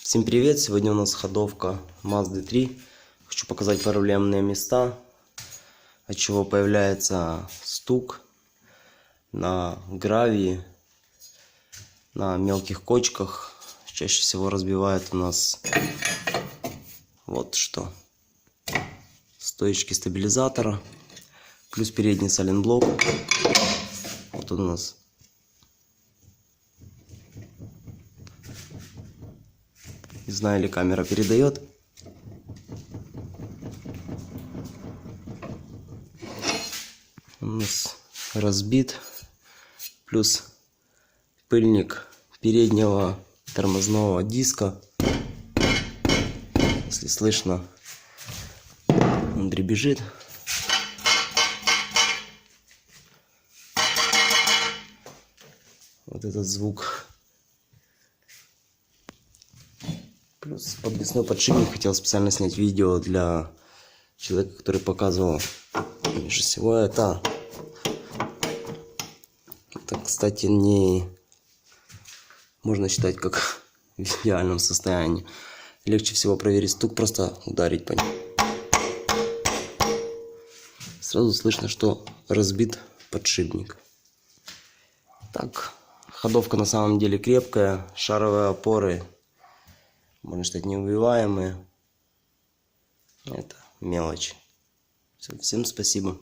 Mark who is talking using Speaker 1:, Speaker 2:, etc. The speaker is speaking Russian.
Speaker 1: Всем привет! Сегодня у нас ходовка Mazda 3. Хочу показать проблемные места, от чего появляется стук на гравии, на мелких кочках. Чаще всего разбивает у нас вот что: стоечки стабилизатора, плюс передний сайлентблок. Вот он у нас. Не знаю, ли камера передает. Он у нас разбит. Плюс пыльник переднего тормозного диска. Если слышно, он дребезжит. Вот этот звук. Плюс подвесной подшипник. Хотел специально снять видео для человека, который показывал межосевое. Это, кстати, не можно считать как в идеальном состоянии. Легче всего проверить стук, просто ударить по нему. Сразу слышно, что разбит подшипник. Так, ходовка на самом деле крепкая, шаровые опоры, можно считать, неубиваемые. Это мелочь. Всем спасибо.